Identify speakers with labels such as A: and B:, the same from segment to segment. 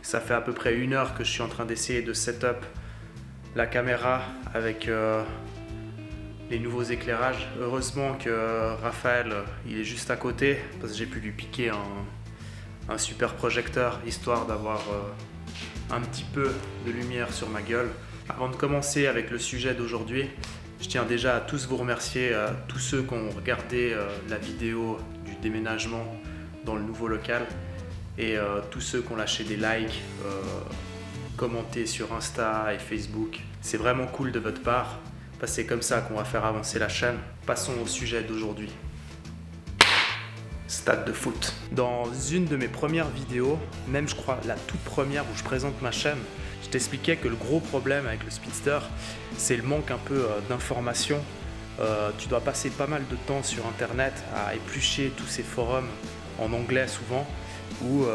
A: Ça fait à peu près 1 heure que je suis en train d'essayer de setup la caméra avec les nouveaux éclairages. Heureusement que Raphaël, il est juste à côté parce que j'ai pu lui piquer un super projecteur histoire d'avoir un petit peu de lumière sur ma gueule. Avant de commencer avec le sujet d'aujourd'hui, je tiens déjà à tous vous remercier, à tous ceux qui ont regardé la vidéo du déménagement dans le nouveau local et tous ceux qui ont lâché des likes, commenté sur Insta et Facebook. C'est vraiment cool de votre part, parce que c'est comme ça qu'on va faire avancer la chaîne. Passons au sujet d'aujourd'hui. Stade de foot. Dans une de mes premières vidéos, même je crois la toute première où je présente ma chaîne, je t'expliquais que le gros problème avec le Speedster, c'est le manque un peu d'informations. Tu dois passer pas mal de temps sur internet à éplucher tous ces forums en anglais souvent, où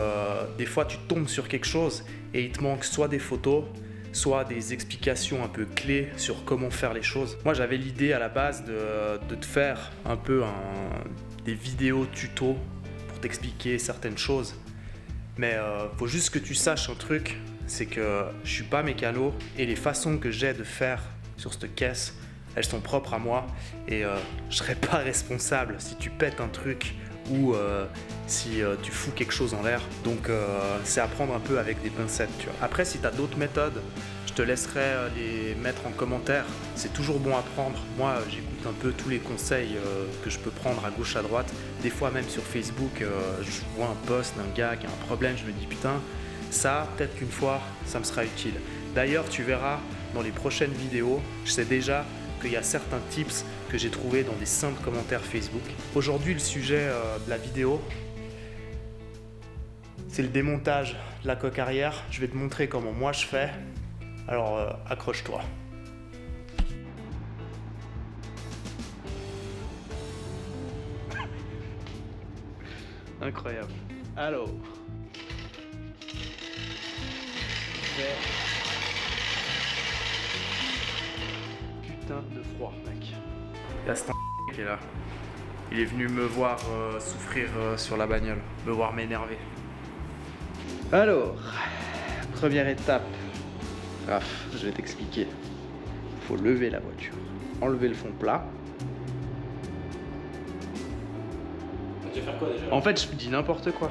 A: des fois tu tombes sur quelque chose et il te manque soit des photos, soit des explications un peu clés sur comment faire les choses. Moi j'avais l'idée à la base de te faire un peu des vidéos tuto pour t'expliquer certaines choses, mais faut juste que tu saches un truc, c'est que je suis pas mécano et les façons que j'ai de faire sur cette caisse, elles sont propres à moi et je serai pas responsable si tu pètes un truc ou si tu fous quelque chose en l'air. Donc c'est à prendre un peu avec des pincettes, tu vois. Après, si tu as d'autres méthodes, je te laisserai les mettre en commentaire. C'est toujours bon à prendre. Moi, j'écoute un peu tous les conseils que je peux prendre à gauche, à droite. Des fois, même sur Facebook, je vois un post d'un gars qui a un problème, je me dis putain, ça, peut-être qu'une fois, ça me sera utile. D'ailleurs, tu verras dans les prochaines vidéos, je sais déjà qu'il y a certains tips que j'ai trouvés dans des simples commentaires Facebook. Aujourd'hui, le sujet de la vidéo, c'est le démontage de la coque arrière. Je vais te montrer comment moi je fais. Alors, accroche-toi. Incroyable. Alors, putain de froid, mec. Il y a cet qui est là. Il est venu me voir souffrir sur la bagnole, me voir m'énerver. Alors, première étape. Raph, je vais t'expliquer. Il faut lever la voiture, enlever le fond plat.
B: Tu vas faire quoi déjà?
A: En fait, je dis n'importe quoi.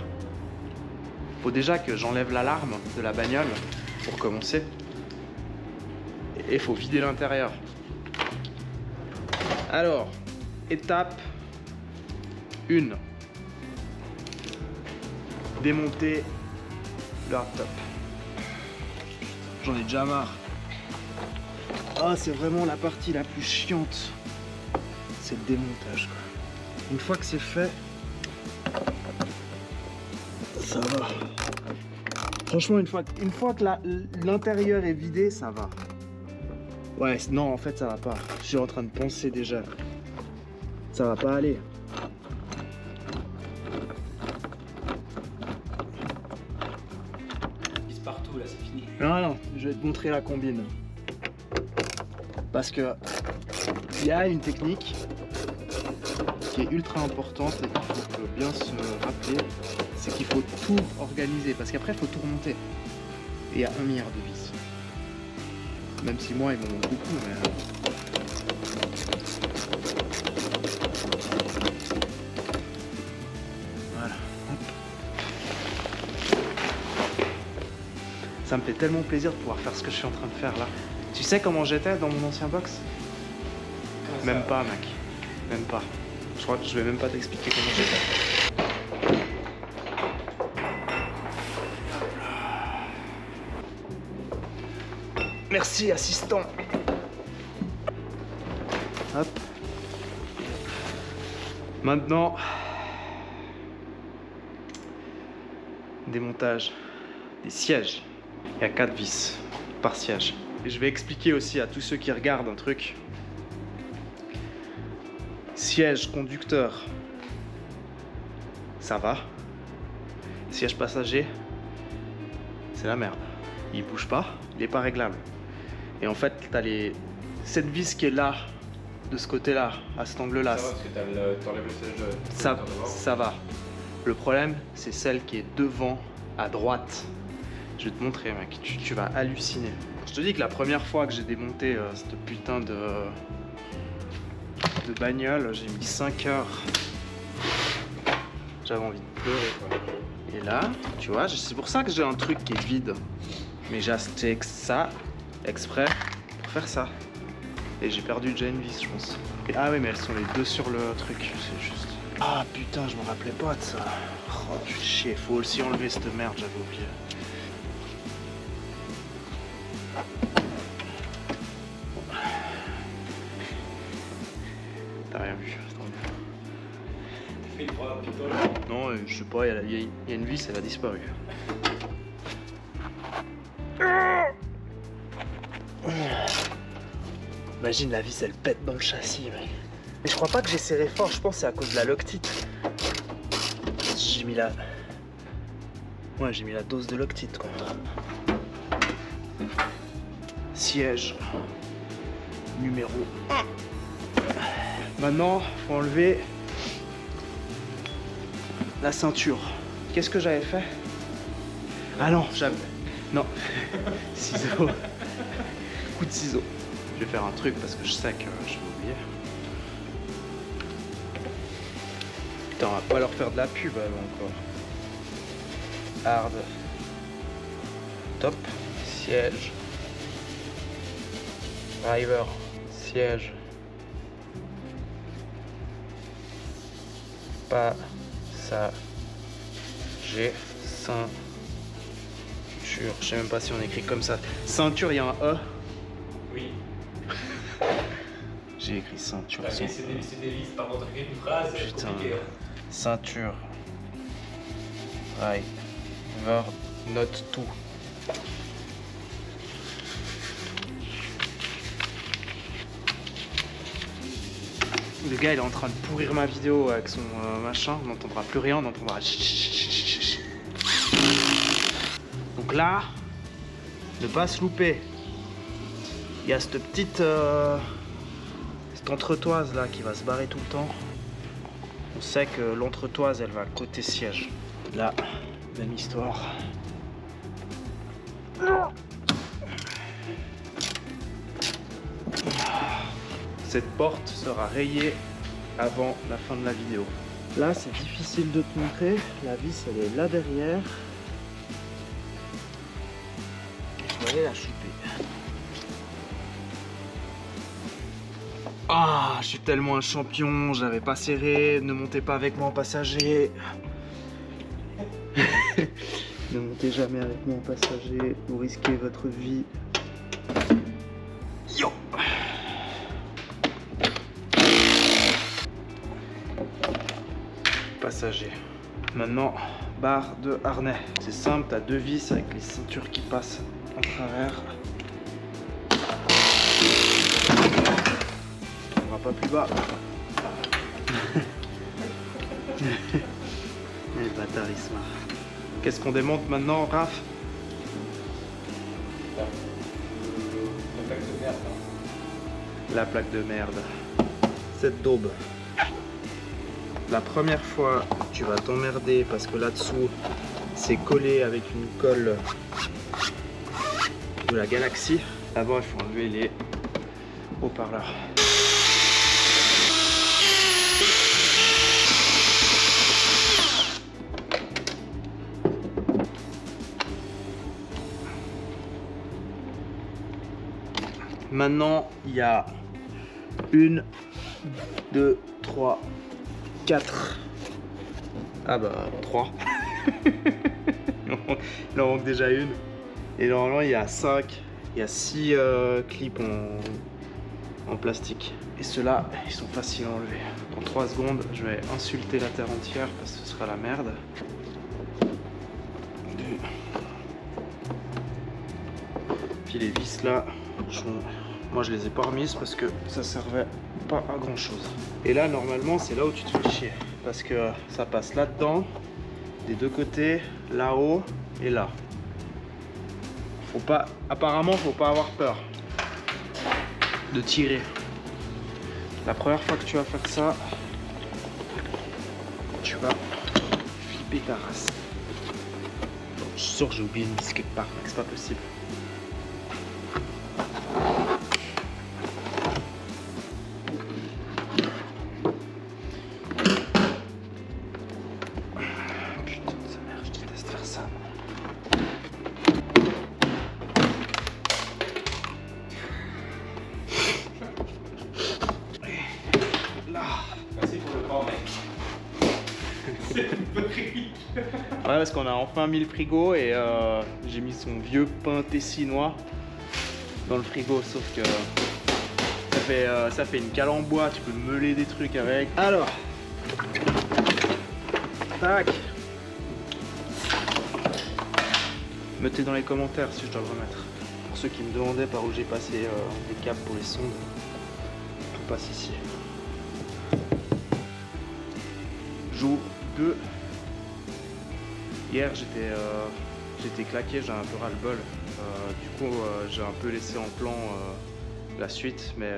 A: Faut déjà que j'enlève l'alarme de la bagnole pour commencer. Et il faut vider l'intérieur. Alors, étape 1. Démonter le hardtop. J'en ai déjà marre. Ah, c'est vraiment la partie la plus chiante. C'est le démontage, quoi. Une fois que c'est fait, ça va. Franchement, une fois que l'intérieur est vidé, ça va. Ouais, non, en fait, ça va pas. Je suis en train de penser déjà. Ça va pas aller.
B: Pisse partout là, c'est fini.
A: Non, je vais te montrer la combine. Parce que il y a une technique qui est ultra importante et qu'il faut bien se rappeler, c'est qu'il faut tout organiser. Parce qu'après, il faut tout remonter. Et il y a 1 milliard de vis. Même si moi, ils m'en manquent beaucoup, mais... Voilà. Hop. Ça me fait tellement plaisir de pouvoir faire ce que je suis en train de faire là. Tu sais comment j'étais dans mon ancien box? Même pas, mec. Même pas. Je crois que je vais même pas t'expliquer comment j'étais. Merci, assistant. Hop. Maintenant, démontage des sièges. Il y a 4 vis par siège. Et je vais expliquer aussi à tous ceux qui regardent un truc. Siège conducteur, ça va. Siège passager, c'est la merde. Il bouge pas, il est pas réglable. Et en fait, t'as cette vis qui est là, de ce côté-là, à cet angle-là.
B: Ça va parce que t'enlèves le siège
A: Ça va. Le problème, c'est celle qui est devant, à droite. Je vais te montrer, mec, tu vas halluciner. Je te dis que la première fois que j'ai démonté cette putain de bagnole, j'ai mis 5 heures. J'avais envie de pleurer, quoi. Et là, tu vois, c'est pour ça que j'ai un truc qui est vide. Mais j'ai acheté ça exprès pour faire ça. Et j'ai perdu déjà une vis, je pense. Ah oui, mais elles sont les deux sur le truc, c'est juste... Ah putain, je me rappelais pas de ça. Oh, je suis chier, faut aussi enlever cette merde, j'avais oublié. T'as rien vu, tant mieux. Non, je sais pas, il y a une vis, elle a disparu. Imagine la vis, elle pète dans le châssis, mec. Mais je crois pas que j'ai serré fort, je pense que c'est à cause de la Loctite. J'ai mis la... Ouais, j'ai mis la dose de Loctite, quoi. Siège numéro 1. Maintenant, faut enlever la ceinture. Qu'est-ce que j'avais fait? Ah non, j'avais... Non. Ciseaux. Coup de ciseaux. Je vais faire un truc parce que je sais que je vais oublier. Putain, on va pas leur faire de la pub encore. Hard. Top. Siège. Driver. Siège. Pas ça. J'ai ceinture. Je sais même pas si on écrit comme ça. Ceinture, il y a un E.
B: Oui.
A: J'ai écrit ceinture.
B: C'est des listes par contre, une phrase, c'est compliqué.
A: Ceinture. Right. Ver. Note tout. Le gars il est en train de pourrir ma vidéo avec son machin, on n'entendra plus rien, on entendra. Donc là, ne pas se louper. Il y a cette petite cette entretoise là qui va se barrer tout le temps. On sait que l'entretoise elle va côté siège. Là, même histoire. Cette porte sera rayée avant la fin de la vidéo. Là, c'est difficile de te montrer. La vis, elle est là derrière. Je vais aller la choper. Ah, je suis tellement un champion. J'avais pas serré. Ne montez pas avec moi en passager. Ne montez jamais avec moi en passager. Vous risquez votre vie. Yo! Passager. Maintenant, barre de harnais. C'est simple, t'as deux vis avec les ceintures qui passent en travers. On va pas plus bas. Le bâtard il se marre. Qu'est-ce qu'on démonte maintenant, Raph? La plaque de merde. Cette daube. La première fois, tu vas t'emmerder parce que là-dessous, c'est collé avec une colle de la Galaxy. D'abord, il faut enlever les haut-parleurs. Maintenant, il y a 1, 2, 3, 4. Ah bah 3. Il en manque déjà une. Et normalement il y a 5. Il y a 6 clips en plastique. Et ceux-là, ils sont faciles à enlever. En 3 secondes, je vais insulter la terre entière parce que ce sera la merde. Puis les vis là, moi je les ai pas remises parce que ça servait pas à grand chose. Et là normalement c'est là où tu te fais chier parce que ça passe là-dedans, des deux côtés, là-haut et là. Apparemment faut pas avoir peur de tirer. La première fois que tu vas faire ça, tu vas flipper ta race. Je suis sûr que j'ai oublié une vis quelque part, mec, c'est pas possible. Putain de sa mère, je déteste faire ça. Là.
B: Merci pour le temps, mec. C'est horrible.
A: Ouais, parce qu'on a enfin mis le frigo et j'ai mis son vieux pain tessinois dans le frigo, sauf que ça fait une cale en bois, tu peux meuler des trucs avec. Alors, tac. Mettez dans les commentaires si je dois le remettre. Pour ceux qui me demandaient par où j'ai passé les câbles pour les sondes, tout passe ici. Jour 2. Hier j'étais claqué, j'ai un peu ras-le-bol. Du coup j'ai un peu laissé en plan la suite, mais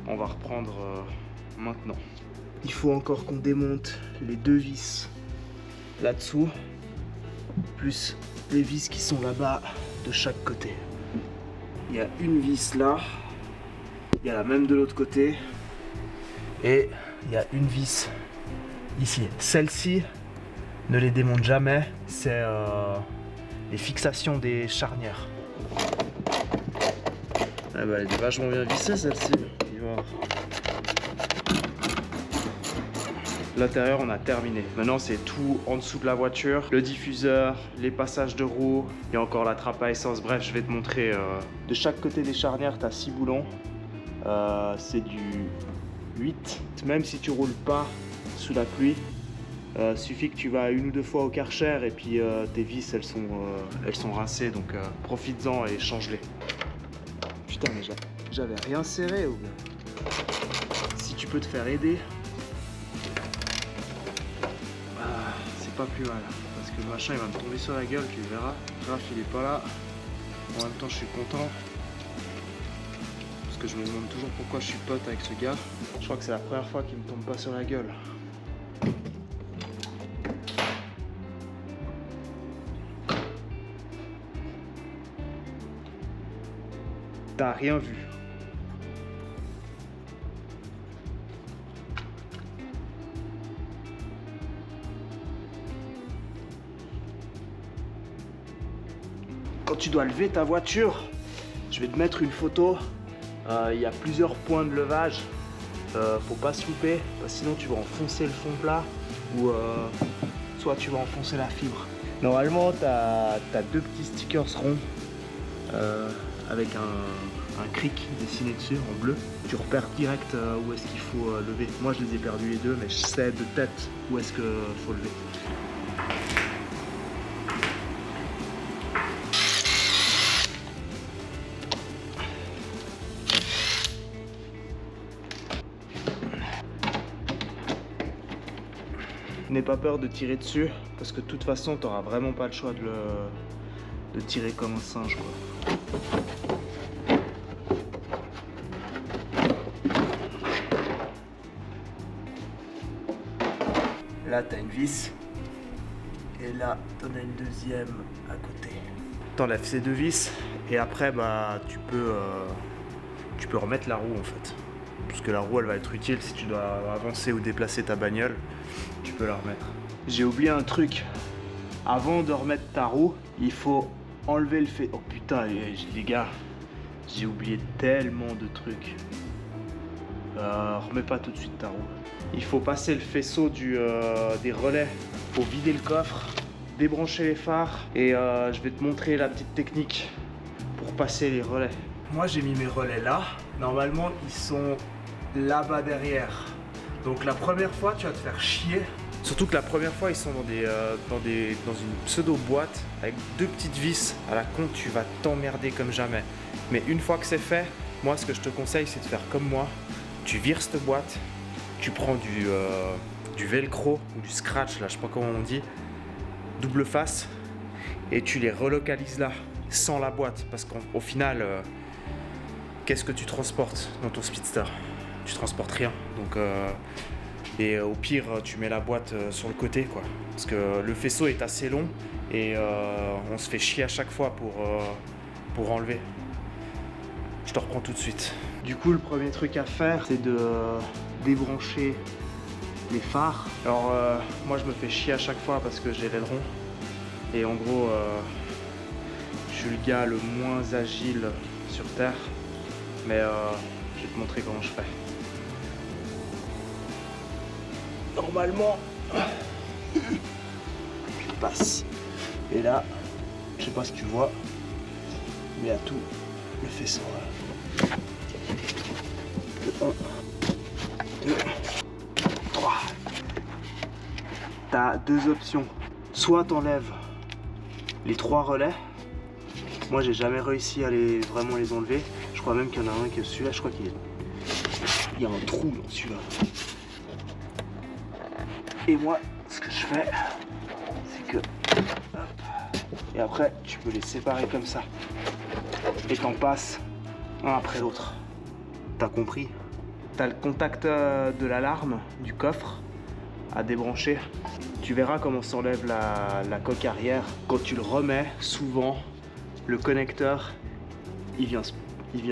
A: on va reprendre maintenant. Il faut encore qu'on démonte les 2 vis là-dessous, plus les vis qui sont là-bas de chaque côté. Il y a une vis là, il y a la même de l'autre côté, et il y a une vis ici. Celle-ci, ne les démonte jamais, c'est les fixations des charnières. Ah bah, elle est vachement bien vissée celle-ci. L'intérieur on a terminé. Maintenant c'est tout en dessous de la voiture. Le diffuseur, les passages de roues, il y a encore la trappe à essence. Bref, je vais te montrer. De chaque côté des charnières, tu as 6 boulons. C'est du 8. Même si tu roules pas sous la pluie, suffit que tu vas 1 ou 2 fois au Karcher et puis tes vis elles sont rincées, donc profites-en et change-les. Putain, mais j'avais rien serré, ou bien. Si tu peux te faire aider, c'est pas plus mal, parce que le machin il va me tomber sur la gueule, tu verras. Raph il est pas là, en même temps je suis content, parce que je me demande toujours pourquoi je suis pote avec ce gars. Je crois que c'est la première fois qu'il me tombe pas sur la gueule. T'as rien vu. Quand tu dois lever ta voiture, je vais te mettre une photo. Il y a plusieurs points de levage. Faut pas se louper, parce que sinon tu vas enfoncer le fond plat ou soit tu vas enfoncer la fibre. Normalement, t'as 2 petits stickers ronds avec un cric dessiné dessus en bleu. Tu repères direct où est-ce qu'il faut lever. Moi je les ai perdus les 2, mais je sais de tête où est-ce qu'il faut lever. N'aie pas peur de tirer dessus, parce que de toute façon tu n'auras vraiment pas le choix de tirer comme un singe, quoi. Là tu as une vis, et là tu en as une deuxième à côté. Tu enlèves ces 2 vis, et après bah tu peux remettre la roue en fait. Parce que la roue elle va être utile si tu dois avancer ou déplacer ta bagnole, tu peux la remettre. J'ai oublié un truc, avant de remettre ta roue, il faut enlever le fait. Oh putain les gars, j'ai oublié tellement de trucs. Remets pas tout de suite ta roue. Il faut passer le faisceau des relais, faut vider le coffre, débrancher les phares et je vais te montrer la petite technique pour passer les relais. Moi j'ai mis mes relais là, normalement ils sont là-bas derrière. Donc la première fois tu vas te faire chier. Surtout que la première fois ils sont dans une pseudo boîte avec 2 petites vis à la con, tu vas t'emmerder comme jamais. Mais une fois que c'est fait, moi ce que je te conseille c'est de faire comme moi. Tu vires cette boîte, tu prends du velcro ou du scratch, là je sais pas comment on dit, double face, et tu les relocalises là, sans la boîte, parce qu'au final, qu'est-ce que tu transportes dans ton Speedster? Tu transportes rien, donc Et au pire, tu mets la boîte sur le côté, quoi. Parce que le faisceau est assez long et on se fait chier à chaque fois pour enlever. Je te reprends tout de suite. Du coup, le premier truc à faire, c'est de débrancher les phares. Alors, moi, je me fais chier à chaque fois parce que j'ai l'aileron. Et en gros, je suis le gars le moins agile sur Terre. Mais je vais te montrer comment je fais. Normalement, je passe. Et là, je sais pas si tu vois, mais à tout le faisceau. 1, 2, 3. T'as deux options. Soit t'enlèves les 3 relais. Moi, j'ai jamais réussi à vraiment les enlever. Je crois même qu'il y en a un qui est celui-là. Je crois qu'il y a un trou dans celui-là. Et moi, ce que je fais, c'est que... Hop, et après, tu peux les séparer comme ça. Et t'en passes un après l'autre. T'as compris? T'as le contact de l'alarme du coffre à débrancher. Tu verras comment s'enlève la coque arrière. Quand tu le remets, souvent, le connecteur, il vient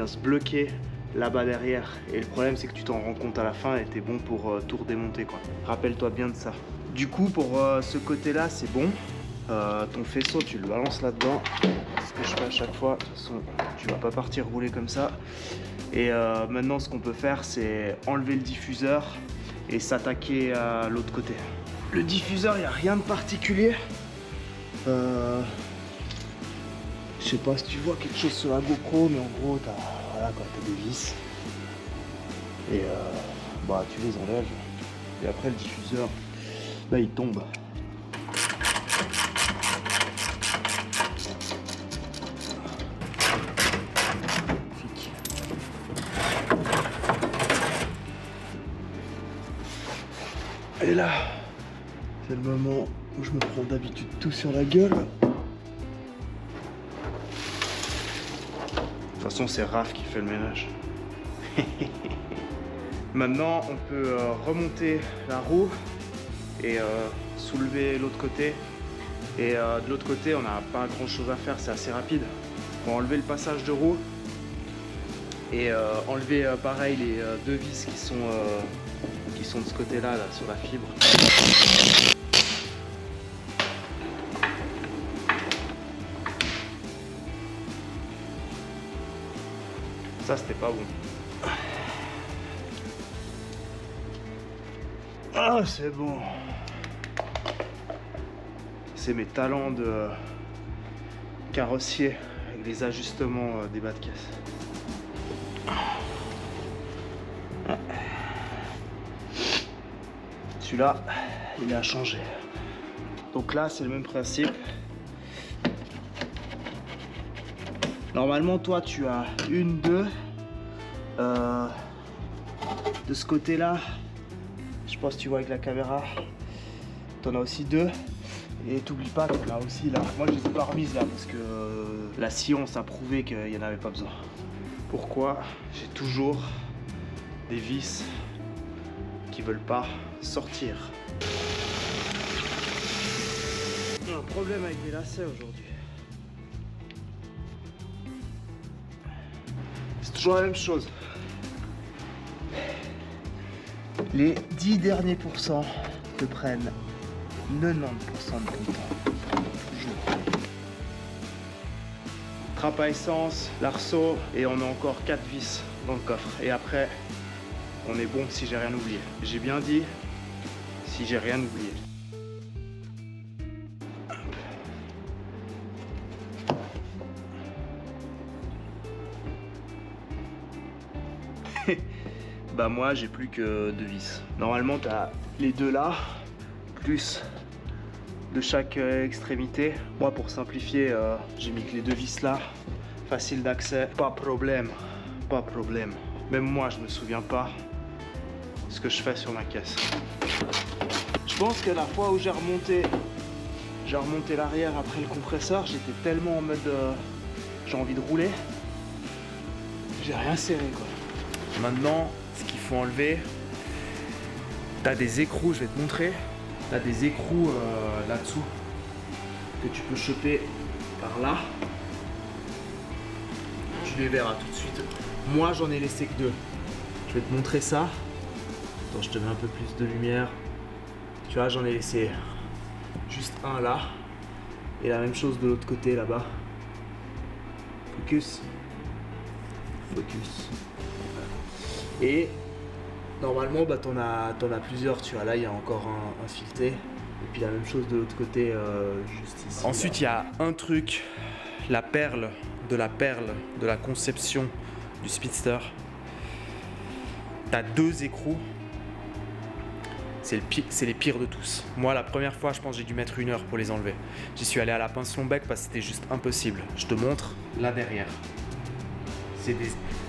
A: se bloquer là-bas derrière. Et le problème, c'est que tu t'en rends compte à la fin et t'es bon pour tout redémonter, quoi. Rappelle-toi bien de ça. Du coup, pour ce côté-là, c'est bon. Ton faisceau, tu le balances là-dedans. Ce que je fais à chaque fois. De toute façon, tu vas pas partir rouler comme ça. Et maintenant, ce qu'on peut faire, c'est enlever le diffuseur et s'attaquer à l'autre côté. Le diffuseur, il n'y a rien de particulier. Je sais pas si tu vois quelque chose sur la GoPro, mais en gros, t'as des vis. Et bah, tu les enlèves. Et après, le diffuseur, là, il tombe. Et là, c'est le moment où je me prends d'habitude tout sur la gueule. De toute façon, c'est Raph qui fait le ménage. Maintenant, on peut remonter la roue et soulever l'autre côté. Et de l'autre côté, on n'a pas grand chose à faire, c'est assez rapide. On va enlever le passage de roue et enlever pareil les deux vis qui sont de ce côté-là, là, sur la fibre. Ça, c'était pas bon. Ah, c'est bon. C'est mes talents de carrossier avec les ajustements des bas de caisse. Celui-là, il a changé. Donc là, c'est le même principe. Normalement, toi, tu as une, deux. De ce côté-là, je pense que tu vois avec la caméra, tu en as aussi deux. Et t'oublies pas que là aussi, là, moi je les ai pas remises là parce que la science a prouvé qu'il n'y en avait pas besoin. Pourquoi? J'ai toujours des vis qui veulent pas sortir. J'ai un problème avec mes lacets aujourd'hui. C'est toujours la même chose. Les 10 derniers pourcents te prennent 90% de ton temps. Toujours. Trappe à essence, l'arceau, et on a encore 4 vis dans le coffre. Et après, on est bon si j'ai rien oublié. J'ai bien dit si j'ai rien oublié. Bah moi j'ai plus que 2 vis. Normalement t'as les deux là, plus de chaque extrémité. Moi pour simplifier, j'ai mis que les 2 vis là, facile d'accès, pas problème, pas problème. Même moi je me souviens pas ce que je fais sur ma caisse. Je pense que la fois où j'ai remonté l'arrière après le compresseur, j'étais tellement en mode j'ai envie de rouler, j'ai rien serré quoi. Maintenant, ce qu'il faut enlever, T'as des écrous, je vais te montrer. T'as des écrous là-dessous que tu peux choper par là. Tu les verras tout de suite. Moi, j'en ai laissé que 2. Je vais te montrer ça. Attends, je te mets un peu plus de lumière. Tu vois, j'en ai laissé juste un là. Et la même chose de l'autre côté là-bas. Focus. Focus. Et normalement, bah, t'en as plusieurs. Tu vois, là, il y a encore un fileté. Et puis la même chose de l'autre côté, juste ici. Ensuite, il y a un truc, la perle de la conception du Speedster. T'as 2 écrous. C'est les pires de tous. Moi, la première fois, je pense que j'ai dû mettre 1 heure pour les enlever. J'y suis allé à la pince Lombec parce que c'était juste impossible. Je te montre là derrière.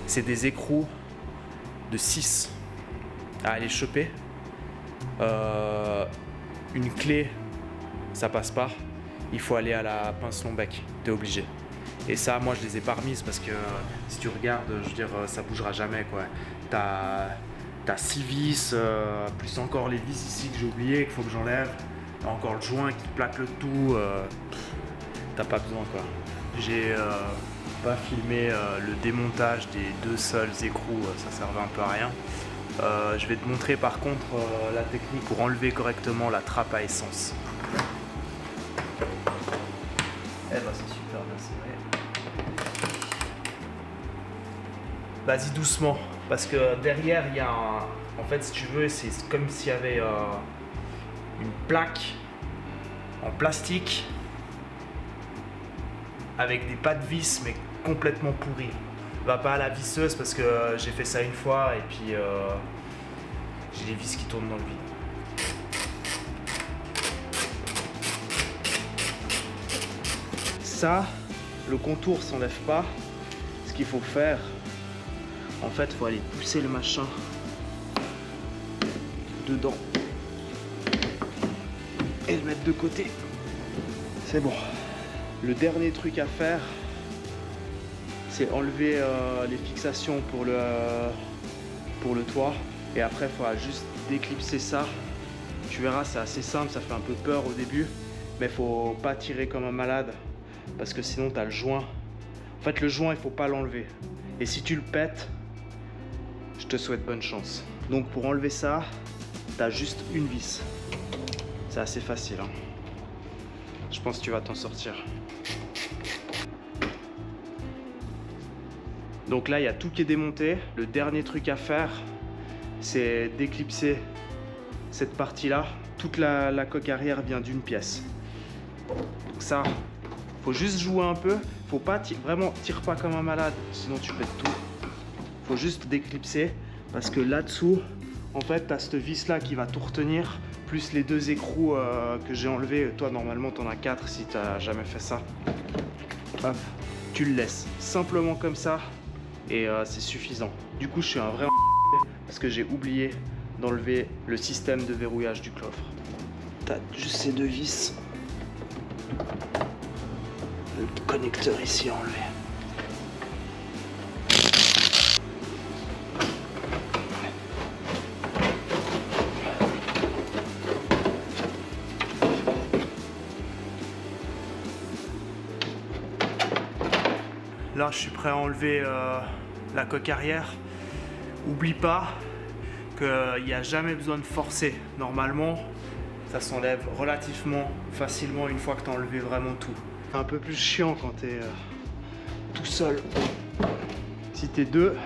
A: C'est des écrous de 6 à aller choper. Une clé, ça passe pas. Il faut aller à la pince Lombec. T'es obligé. Et ça, moi, je les ai pas remises parce que si tu regardes, je veux dire, ça bougera jamais, quoi. T'as 6 vis, plus encore les vis ici que j'ai oublié, qu'il faut que j'enlève. Encore le joint qui plaque le tout. T'as pas besoin, quoi. J'ai pas filmé le démontage des 2 seuls écrous, ça servait un peu à rien. Je vais te montrer par contre la technique pour enlever correctement la trappe à essence. Eh ben c'est super bien serré. Vas-y doucement, parce que derrière il y a un... En fait si tu veux, c'est comme s'il y avait une plaque en plastique avec des pas de vis mais complètement pourries. Va pas à la visseuse parce que j'ai fait ça une fois et puis j'ai les vis qui tournent dans le vide. Ça, le contour s'enlève pas. Ce qu'il faut faire, en fait, il faut aller pousser le machin dedans et le mettre de côté. C'est bon. Le dernier truc à faire, c'est enlever les fixations pour le toit. Et après, il faudra juste déclipser ça. Tu verras, c'est assez simple, ça fait un peu peur au début. Mais faut pas tirer comme un malade. Parce que sinon, tu as le joint. En fait, le joint, il faut pas l'enlever. Et si tu le pètes, je te souhaite bonne chance. Donc pour enlever ça, tu as juste une vis. C'est assez facile, hein. Je pense que tu vas t'en sortir. Donc là, il y a tout qui est démonté. Le dernier truc à faire, c'est d'éclipser cette partie-là. Toute la coque arrière vient d'une pièce. Donc ça, faut juste jouer un peu. Faut pas vraiment, tire pas comme un malade, sinon tu pètes tout. Faut juste déclipser parce que là-dessous, en fait, tu as cette vis-là qui va tout retenir, plus les 2 écrous que j'ai enlevés. Toi, normalement, tu en as 4 si tu n'as jamais fait ça. Hop, tu le laisses simplement comme ça. Et c'est suffisant. Du coup, je suis un vrai parce que j'ai oublié d'enlever le système de verrouillage du coffre. T'as juste ces 2 vis. Le connecteur ici à enlever. Là, je suis prêt à enlever la coque arrière. Oublie pas qu'il n'y a jamais besoin de forcer. Normalement, ça s'enlève relativement facilement une fois que tu as enlevé vraiment tout. C'est un peu plus chiant quand tu es tout seul. Si tu es 2,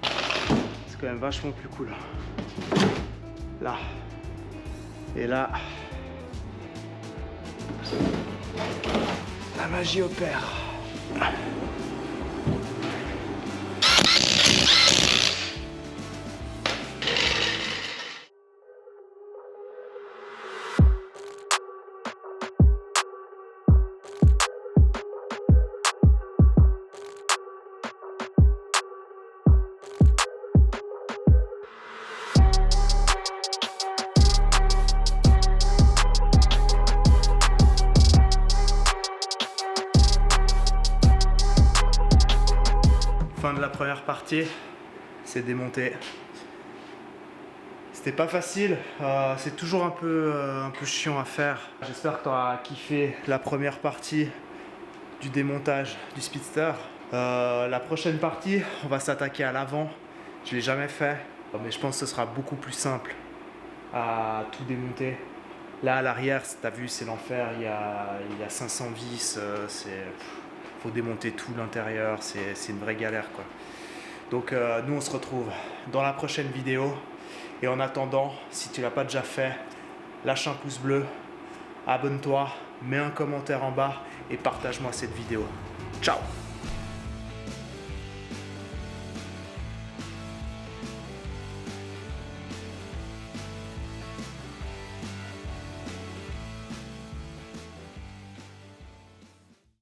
A: c'est quand même vachement plus cool. Là. Et là. La magie opère. Fin de la première partie, c'est démonté. C'était pas facile, c'est toujours un peu chiant à faire. J'espère que tu auras kiffé la première partie du démontage du Speedster. La prochaine partie, on va s'attaquer à l'avant. Je l'ai jamais fait, mais je pense que ce sera beaucoup plus simple à tout démonter. Là à l'arrière, tu as vu, c'est l'enfer, il y a 500 vis, faut démonter tout l'intérieur, c'est une vraie galère quoi. Donc nous on se retrouve dans la prochaine vidéo. Et en attendant, si tu l'as pas déjà fait, lâche un pouce bleu, abonne-toi, mets un commentaire en bas et partage-moi cette vidéo. Ciao!